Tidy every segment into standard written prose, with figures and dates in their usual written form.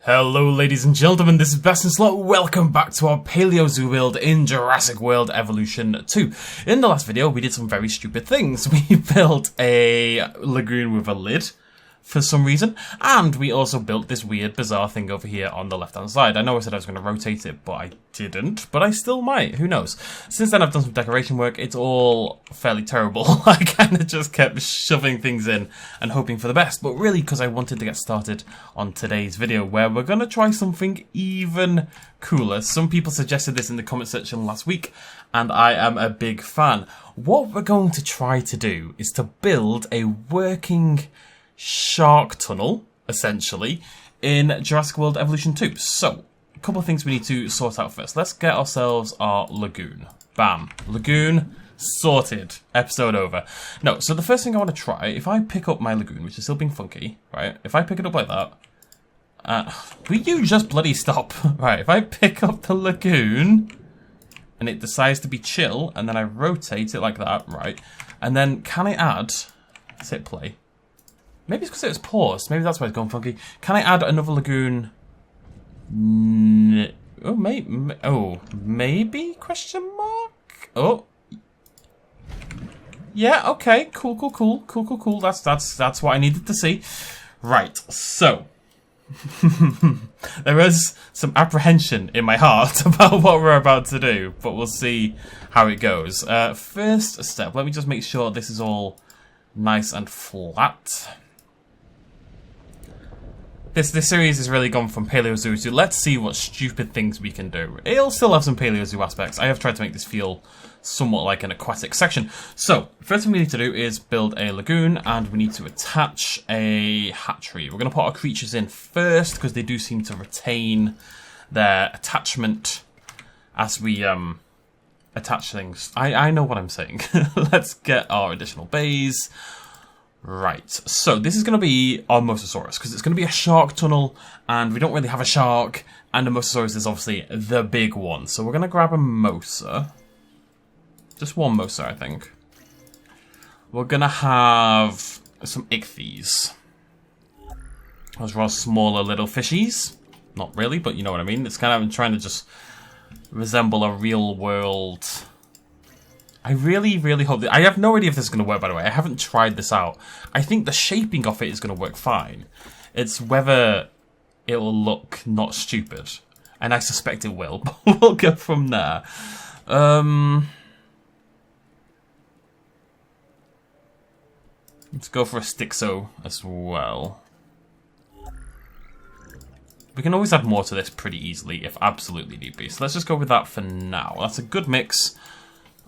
Hello ladies and gentlemen, this is BestInSlot. Welcome back to our Paleo zoo build in Jurassic World Evolution 2. In the last video we did some very stupid things. We built a lagoon with a lid for some reason, and we also built this weird bizarre thing over here on the left hand side. I know I said I was going to rotate it, but I didn't, but I still might, who knows. Since then I've done some decoration work. It's all fairly terrible. I kind of just kept shoving things in and hoping for the best, but really because I wanted to get started on today's video where we're going to try something even cooler. Some people suggested this in the comment section last week and I am a big fan. What we're going to try to do is to build a working shark tunnel, essentially, in Jurassic World Evolution 2. So, a couple of things we need to sort out first. Let's get ourselves our lagoon. Bam. Lagoon sorted. Episode over. No, so the first thing I want to try, if I pick up my lagoon, which is still being funky, right? If I pick it up like that, will you just bloody stop? Right, if I pick up the lagoon, and it decides to be chill, and then I rotate it like that, right? And then, can I add, let's hit play. Maybe it's because it was paused. Maybe that's why it's gone funky. Can I add another lagoon? Maybe? Question mark? Oh. Yeah, okay. Cool. That's what I needed to see. Right, so. There is some apprehension in my heart about what we're about to do, but we'll see how it goes. First step, let me just make sure this is all nice and flat. This series has really gone from Paleo Zoo to let's see what stupid things we can do. It'll still have some Paleo Zoo aspects. I have tried to make this feel somewhat like an aquatic section. So, first thing we need to do is build a lagoon, and we need to attach a hatchery. We're going to put our creatures in first, because they do seem to retain their attachment as we attach things. I know what I'm saying. Let's get our additional bays. Right, so this is going to be our Mosasaurus, because it's going to be a shark tunnel, and we don't really have a shark, and the Mosasaurus is obviously the big one. So we're going to grab a Mosa. Just one Mosa, I think. We're going to have some ichthyes. Those are all smaller little fishies. Not really, but you know what I mean. It's kind of, I'm trying to just resemble a real world. I really hope that. I have no idea if this is going to work, by the way. I haven't tried this out. I think the shaping of it is going to work fine. It's whether it will look not stupid. And I suspect it will, but we'll go from there. Let's go for a Stixo as well. We can always add more to this pretty easily if absolutely need be. So let's just go with that for now. That's a good mix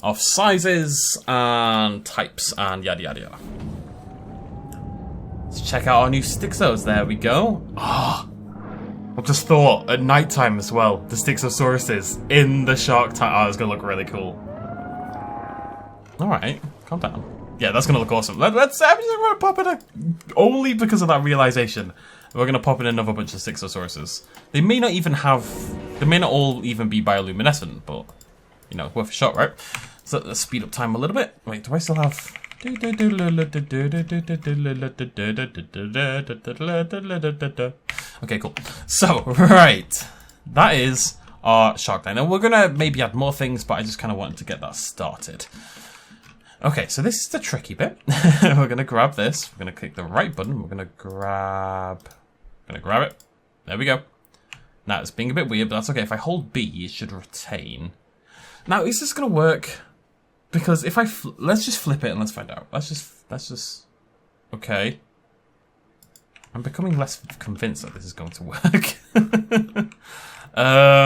of sizes and types and yada yada yada. Let's check out our new Stixos. There we go. Ah, I just thought at night time as well, the Stixosauruses in the shark tank. Oh, it's gonna look really cool. Alright, calm down. Yeah, that's gonna look awesome. I'm just gonna pop in only because of that realization. We're gonna pop in another bunch of Stixosauruses. They may not even have, they may not all even be bioluminescent, but you know, worth a shot, right? So let's speed up time a little bit. Wait, do I still have? Okay, cool. So, right. That is our shark tank. Now, we're going to maybe add more things, but I just kind of wanted to get that started. Okay, so this is the tricky bit. We're going to grab this. We're going to click the right button. We're going to grab it. There we go. Now, it's being a bit weird, but that's okay. If I hold B, it should retain. Now, is this going to work? Because if I... let's just flip it and let's find out. Let's just... Okay. I'm becoming less convinced that this is going to work. Let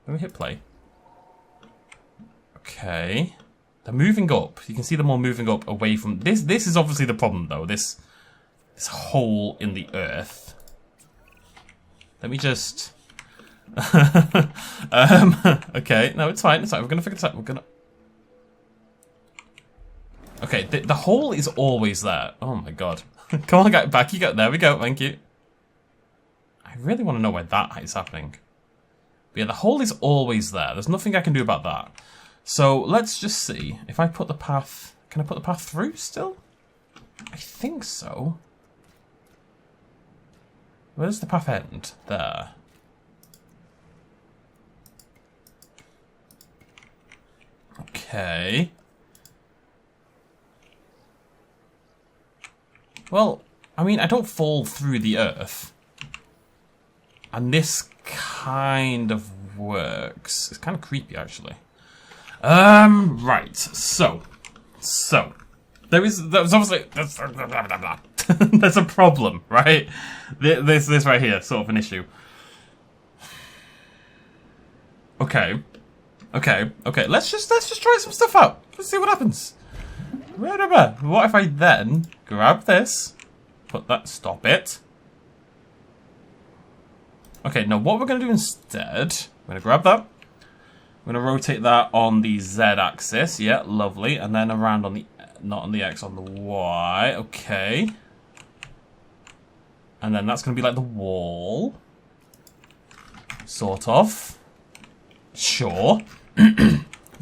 me hit play. Okay. They're moving up. You can see them all moving up away from... This is obviously the problem, though. This hole in the earth. Let me just... okay, no, it's fine. We're gonna figure this out. Okay, the hole is always there. Oh my god. Come on, get back. You go. There we go. Thank you. I really want to know why that is happening. But yeah, the hole is always there. There's nothing I can do about that. So let's just see if I put the path. Can I put the path through still? I think so. Where's the path end? There. Okay. Well, I mean, I don't fall through the earth. And this kind of works. It's kind of creepy, actually. Right. So. There's obviously... There's a problem, right? This right here, sort of an issue. Okay. Let's just try some stuff out. Let's see what happens. What if I then grab this, put that, stop it. Okay, now what we're going to do instead, we're going to grab that. We're going to rotate that on the Z axis. Yeah, lovely. And then around on the, not on the X, on the Y. Okay. And then that's going to be like the wall. Sort of. Sure.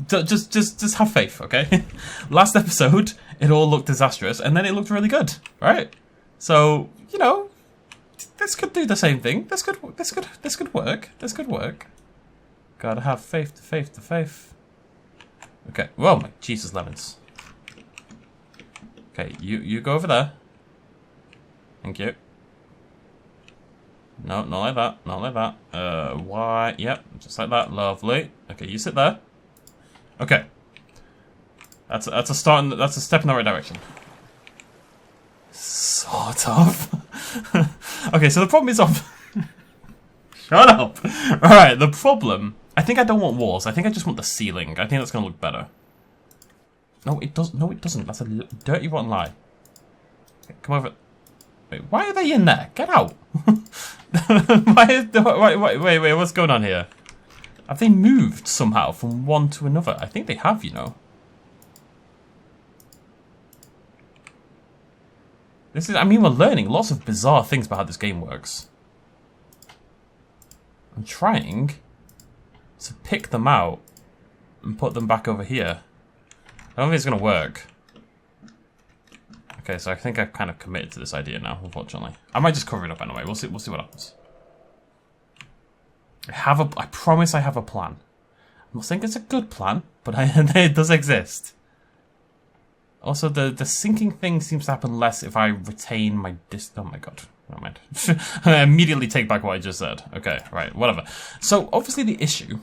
Just have faith, okay? Last episode, it all looked disastrous, and then it looked really good, right? So, you know, this could do the same thing. This could work. This could work. Gotta have faith. Okay. Whoa, my Jesus lemons. Okay, you go over there. Thank you. No, not like that. Not like that. Why? Yep, just like that. Lovely. Okay, you sit there. Okay. That's a start. That's a step in the right direction. Sort of. Okay, so the problem is off. Shut up. All right, the problem. I think I don't want walls. I think I just want the ceiling. I think that's gonna look better. No, it doesn't. No, it doesn't. That's a dirty, rotten lie. Okay, come over. Wait, why are they in there? Get out. Wait, what's going on here? Have they moved somehow from one to another? I think they have, you know. This is, I mean, we're learning lots of bizarre things about how this game works. I'm trying to pick them out and put them back over here. I don't think it's going to work. Okay, so I think I've kind of committed to this idea now, unfortunately. I might just cover it up anyway. We'll see what happens. I promise I have a plan. I'm not saying it's a good plan, but it does exist. Also, the sinking thing seems to happen less if I retain my oh my god. Never mind. I immediately take back what I just said. Okay, right, whatever. So, obviously the issue,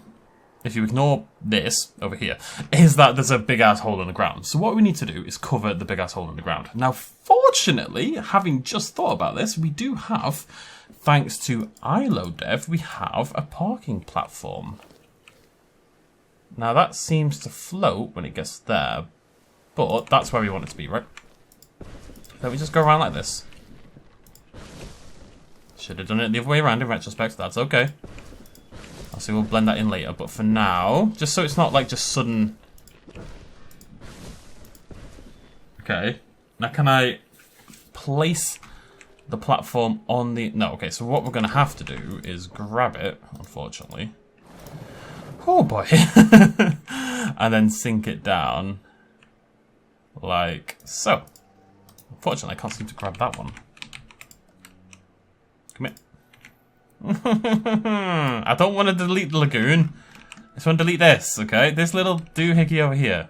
if you ignore this over here, is that there's a big-ass hole in the ground. So what we need to do is cover the big-ass hole in the ground. Now, fortunately, having just thought about this, we do have, thanks to ILO-Dev, we have a parking platform. Now, that seems to float when it gets there, but that's where we want it to be, right? So we just go around like this. Should have done it the other way around in retrospect, that's okay. Obviously, we'll blend that in later, but for now, just so it's not like just sudden. Okay. Now, can I place the platform on the... No, okay, so what we're going to have to do is grab it, unfortunately. Oh, boy. And then sink it down. Like so. Unfortunately, I can't seem to grab that one. Come here. I don't want to delete the lagoon. I just want to delete this, okay? This little doohickey over here.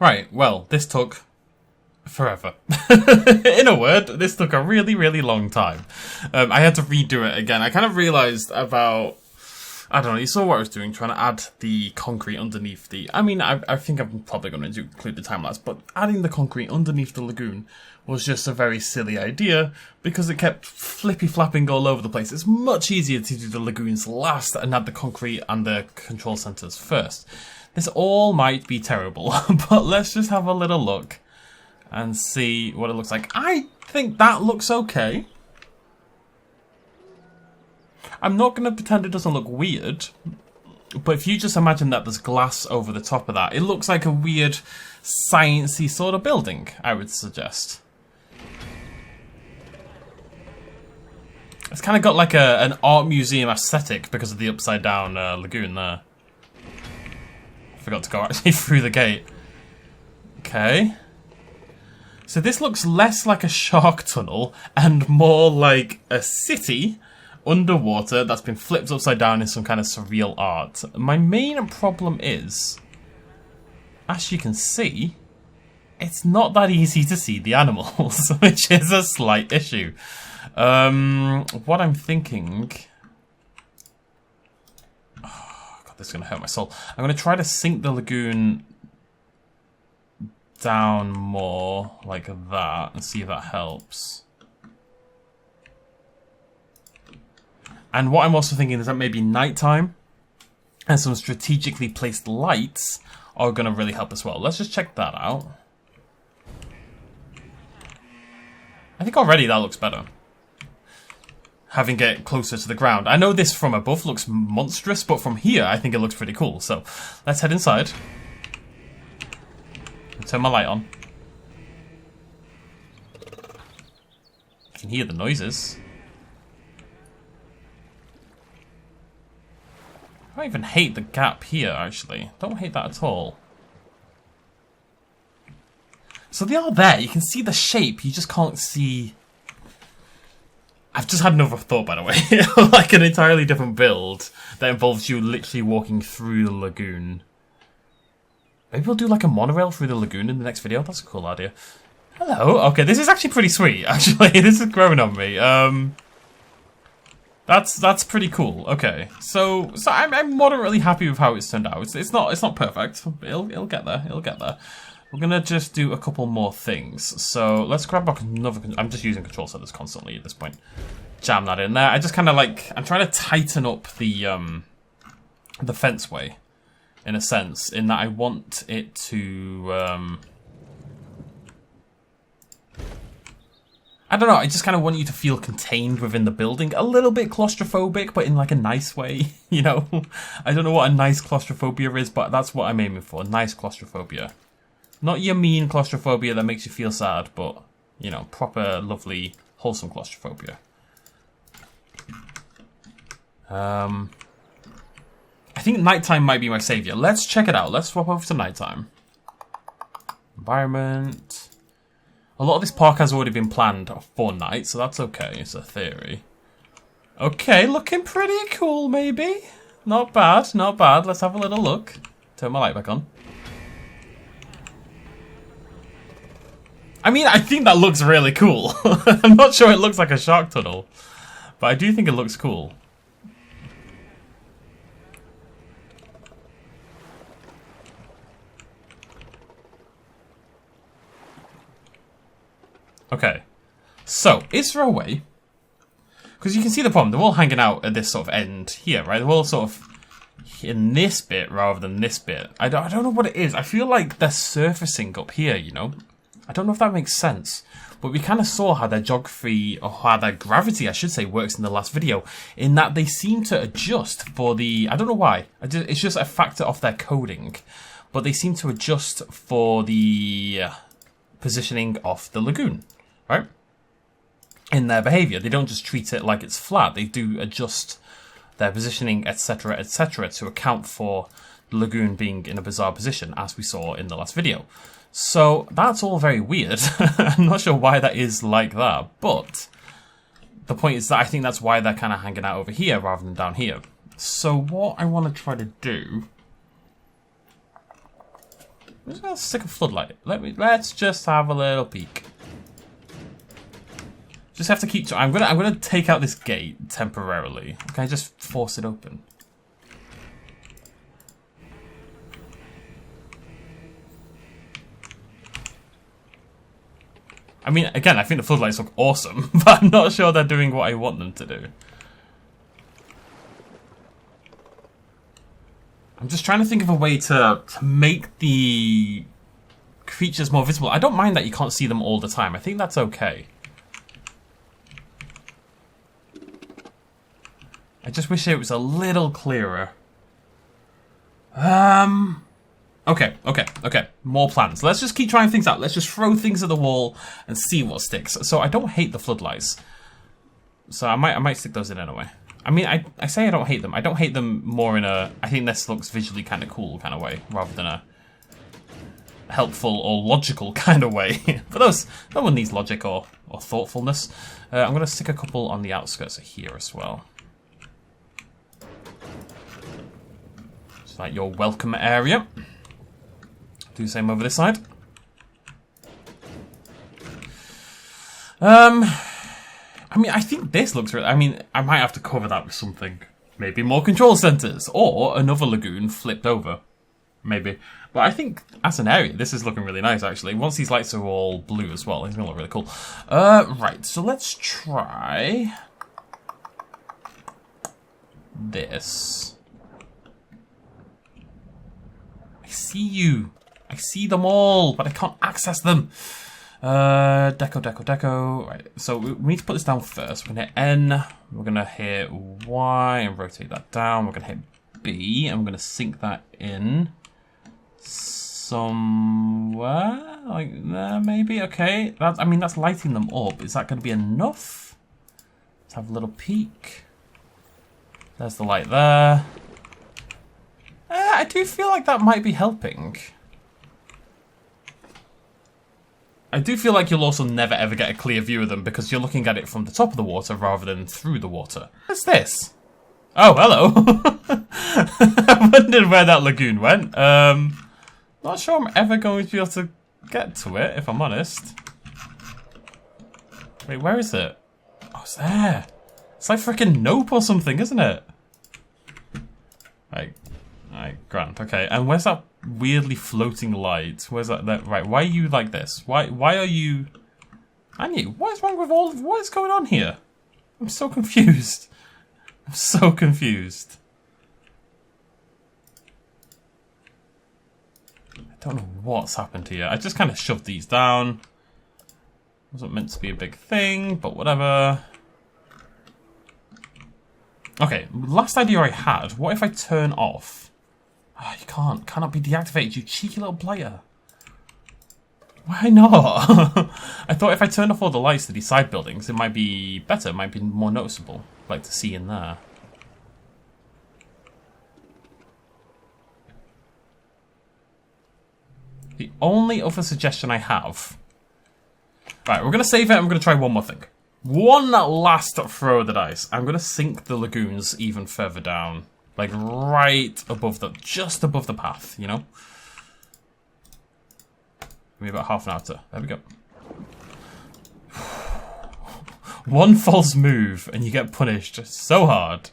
Right, well, this took forever. In a word, this took a really, really long time. I had to redo it again. I kind of realised about... I don't know, you saw what I was doing, trying to add the concrete underneath the... I mean, I think I'm probably going to include the time lapse, but adding the concrete underneath the lagoon was just a very silly idea because it kept flippy-flapping all over the place. It's much easier to do the lagoons last and add the concrete and the control centres first. This all might be terrible, but let's just have a little look and see what it looks like. I think that looks okay. I'm not going to pretend it doesn't look weird, but if you just imagine that there's glass over the top of that, it looks like a weird, science-y sort of building, I would suggest. It's kind of got like an art museum aesthetic because of the upside-down lagoon there. Forgot to go actually through the gate. Okay. So this looks less like a shark tunnel and more like a city underwater that's been flipped upside down in some kind of surreal art. My main problem is, as you can see, it's not that easy to see the animals, which is a slight issue. What I'm thinking... Oh, God, this is going to hurt my soul. I'm going to try to sink the lagoon down more, like that, and see if that helps. And what I'm also thinking is that maybe nighttime and some strategically placed lights are going to really help as well. Let's just check that out. I think already that looks better. Having it closer to the ground. I know this from above looks monstrous, but from here I think it looks pretty cool. So let's head inside. Turn my light on. You can hear the noises. I don't even hate the gap here, actually. Don't hate that at all. So they are there. You can see the shape. You just can't see... I've just had another thought, by the way. Like an entirely different build that involves you literally walking through the lagoon. Maybe we'll do like a monorail through the lagoon in the next video. That's a cool idea. Hello. Okay, this is actually pretty sweet, actually. This is growing on me. That's pretty cool. Okay, so I'm moderately happy with how it's turned out. It's not perfect. It'll get there. It'll get there. We're gonna just do a couple more things. So let's grab back another. I'm just using control centers constantly at this point. Jam that in there. I just kind of like I'm trying to tighten up the fence way, in a sense, in that I want it to. I don't know, I just kind of want you to feel contained within the building. A little bit claustrophobic, but in like a nice way, you know? I don't know what a nice claustrophobia is, but that's what I'm aiming for. Nice claustrophobia. Not your mean claustrophobia that makes you feel sad, but, you know, proper, lovely, wholesome claustrophobia. I think nighttime might be my savior. Let's check it out. Let's swap over to nighttime. Environment... A lot of this park has already been planned for night, so that's okay. It's a theory. Okay, looking pretty cool, maybe. Not bad, not bad. Let's have a little look. Turn my light back on. I mean, I think that looks really cool. I'm not sure it looks like a shark tunnel, but I do think it looks cool. Okay, so is there a way? Because you can see the problem. They're all hanging out at this sort of end here, right? They're all sort of in this bit rather than this bit. I don't know what it is. I feel like they're surfacing up here, you know? I don't know if that makes sense. But we kind of saw how their geography, or how their gravity, I should say, works in the last video. In that they seem to adjust for the... I don't know why. It's just a factor of their coding. But they seem to adjust for the positioning of the lagoon. Right? In their behavior. They don't just treat it like it's flat. They do adjust their positioning, etc., to account for the lagoon being in a bizarre position, as we saw in the last video. So that's all very weird. I'm not sure why that is like that, but the point is that I think that's why they're kind of hanging out over here rather than down here. So what I want to try to do... I'm just gonna stick a floodlight. Let's just have a little peek. Just have to keep. I'm gonna take out this gate temporarily. Can I just force it open? I mean, again, I think the floodlights look awesome, but I'm not sure they're doing what I want them to do. I'm just trying to think of a way to make the creatures more visible. I don't mind that you can't see them all the time. I think that's okay. I just wish it was a little clearer. Okay. More plans. Let's just keep trying things out. Let's just throw things at the wall and see what sticks. So I don't hate the floodlights. So I might stick those in anyway. I mean, I say I don't hate them. I don't hate them more in a, I think this looks visually kind of cool kind of way, rather than a helpful or logical kind of way. But no one needs logic or thoughtfulness. I'm going to stick a couple on the outskirts of here as well. It's like your welcome area. Do the same over this side. I mean, I think this looks really... I mean, I might have to cover that with something. Maybe more control centers. Or another lagoon flipped over. Maybe. But I think, as an area, this is looking really nice, actually. Once these lights are all blue as well, it's going to look really cool. Right, so let's try... this. I see you. I see them all, but I can't access them. Deco. Right, so we need to put this down first. We're going to hit N, we're going to hit Y and rotate that down. We're going to hit B, and we're going to sink that in somewhere, like there maybe. Okay, I mean, that's lighting them up. Is that going to be enough? Let's have a little peek. There's the light there. I do feel like that might be helping. I do feel like you'll also never ever get a clear view of them because you're looking at it from the top of the water rather than through the water. What's this? Oh, hello. I wondered where that lagoon went. Not sure I'm ever going to be able to get to it, if I'm honest. Wait, where is it? Oh, it's there. It's like freaking Nope or something, isn't it? Right, grand. Okay, and where's that weirdly floating light? Where's that? Right, why are you like this? Why are you? Annie, what is wrong with all? What is going on here? I'm so confused. I'm so confused. I don't know what's happened here. I just kind of shoved these down. Wasn't meant to be a big thing, but whatever. Okay, last idea I had. What if I turn off? Oh, you can't. Cannot be deactivated, you cheeky little player. Why not? I thought if I turned off all the lights to these side buildings, it might be better. It might be more noticeable. Like to see in there. The only other suggestion I have... Right, we're going to save it and we're going to try one more thing. One last throw of the dice. I'm going to sink the lagoons even further down. Like right above the, just above the path, you know? Maybe about half an hour to, there we go. One false move and you get punished so hard.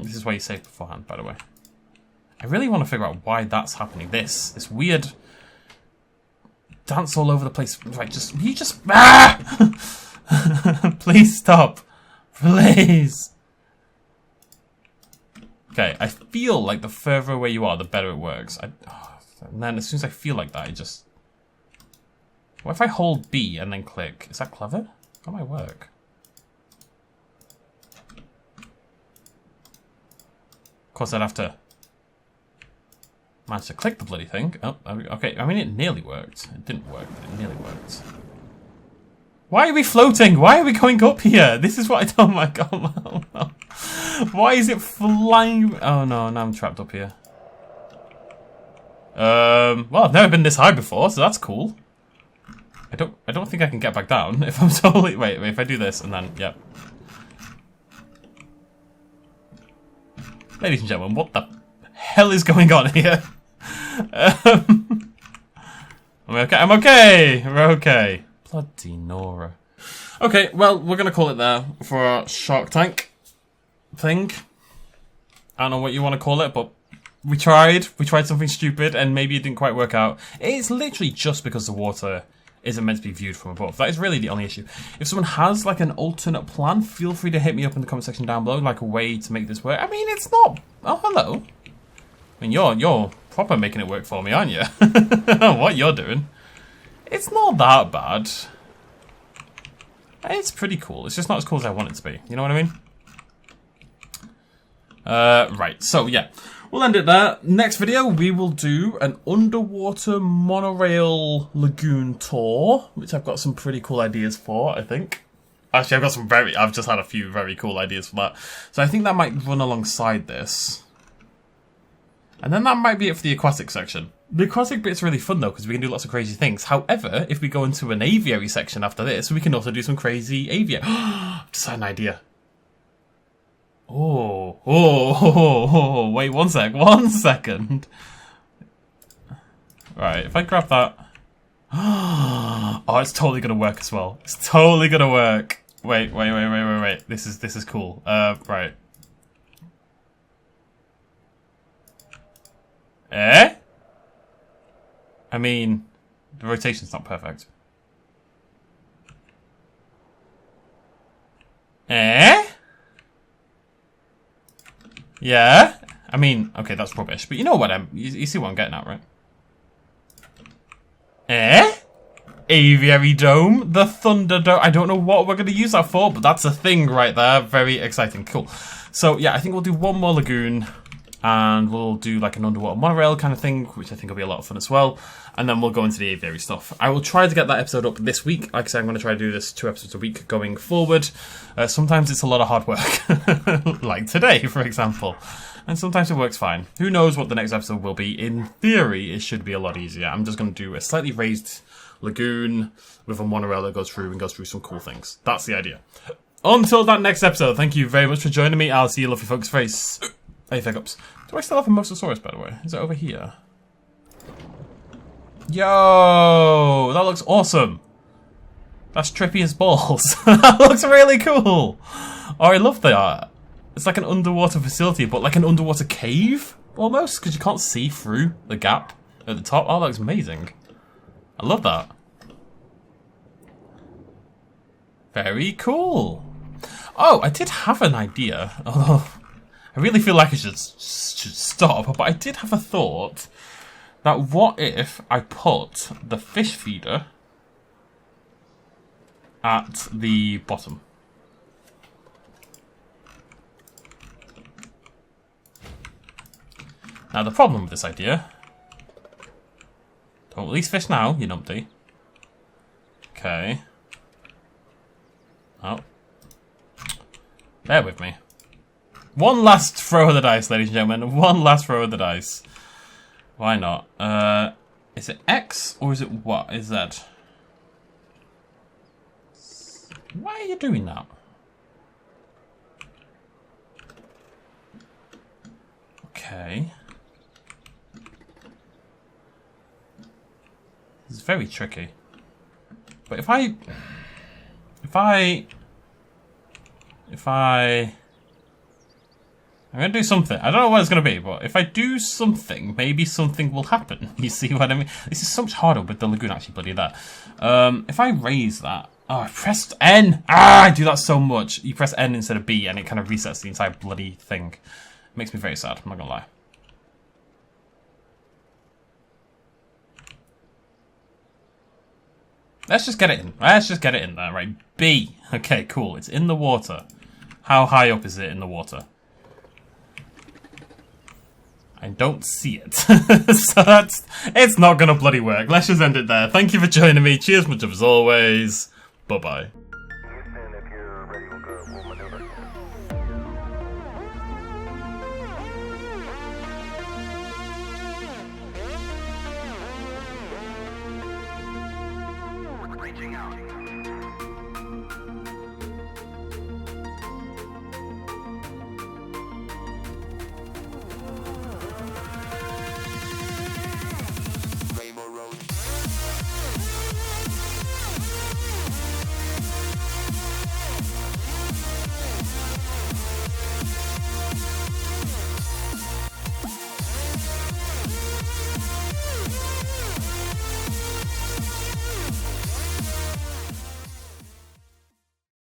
This is why you save beforehand, by the way. I really want to figure out why that's happening. This weird dance all over the place. Right, please stop. Please. Okay, I feel like the further away you are, the better it works. And then as soon as I feel like that, I just... What if I hold B and then click? Is that clever? That might work. Of course, I'd have to manage to click the bloody thing. Oh, okay. I mean, it nearly worked. It didn't work, but it nearly worked. Why are we floating? Why are we going up here? This is what I don't like. Oh no. Why is it flying? Oh no, now I'm trapped up here. Well, I've never been this high before, so that's cool. I don't think I can get back down if I'm totally... Wait, if I do this and then... Yep. Ladies and gentlemen, what the hell is going on here? I'm okay. I'm okay. We're okay. Bloody Nora. Okay, well, we're going to call it there for our Shark Tank thing. I don't know what you want to call it, but we tried. We tried something stupid, and maybe it didn't quite work out. It's literally just because the water isn't meant to be viewed from above. That is really the only issue. If someone has, like, an alternate plan, feel free to hit me up in the comment section down below, like a way to make this work. I mean, it's not... Oh, hello. I mean, you're proper making it work for me, aren't you? I don't know what you're doing. It's not that bad. It's pretty cool. It's just not as cool as I want it to be. You know what I mean? Right. So, yeah. We'll end it there. Next video, we will do an underwater monorail lagoon tour, which I've got some pretty cool ideas for, I think. Actually, I've just had a few very cool ideas for that. So I think that might run alongside this. And then that might be it for the aquatic section. The aquatic bit's really fun though, because we can do lots of crazy things. However, if we go into an aviary section after this, we can also do some crazy aviary. Just had an idea. Oh, wait one second. Right, if I grab that. Oh, it's totally gonna work as well. It's totally gonna work. Wait. This is cool. Right. Eh? I mean, the rotation's not perfect. Eh? Yeah? I mean, okay, that's rubbish, but you know what you see what I'm getting at, right? Eh? Aviary dome? The Thunder Dome? I don't know what we're going to use that for, but that's a thing right there. Very exciting. Cool. So, yeah, I think we'll do one more lagoon, and we'll do like an underwater monorail kind of thing, which I think will be a lot of fun as well. And then we'll go into the aviary stuff. I will try to get that episode up this week. Like I said, I'm going to try to do this 2 episodes a week going forward. Sometimes it's a lot of hard work, like today, for example. And sometimes it works fine. Who knows what the next episode will be. In theory, it should be a lot easier. I'm just going to do a slightly raised lagoon with a monorail that goes through some cool things. That's the idea. Until that next episode, thank you very much for joining me. I'll see you lovely folks' face. Hey, hiccups. Do I still have a Mosasaurus, by the way? Is it over here? Yo, that looks awesome. That's trippy as balls. That looks really cool. Oh, I love that. It's like an underwater facility, but like an underwater cave, almost, because you can't see through the gap at the top. Oh, that looks amazing. I love that. Very cool. Oh, I did have an idea. Although I really feel like I should stop, but I did have a thought that what if I put the fish feeder at the bottom? Now the problem with this idea, don't release fish now, you numpty. Okay. Oh. Bear with me. One last throw of the dice, ladies and gentlemen. One last throw of the dice. Why not? Is it X or is it what? Is that? Why are you doing that? Okay. This is very tricky. But if I I'm going to do something. I don't know what it's going to be, but if I do something, maybe something will happen. You see what I mean? This is so much harder with the lagoon actually bloody there. If I raise that... Oh, I pressed N! Ah, I do that so much. You press N instead of B and it kind of resets the entire bloody thing. It makes me very sad, I'm not going to lie. Let's just get it in. Let's just get it in there, right? B. Okay, cool. It's in the water. How high up is it in the water? I don't see it. So it's not gonna bloody work. Let's just end it there. Thank you for joining me. Cheers much as always. Bye-bye.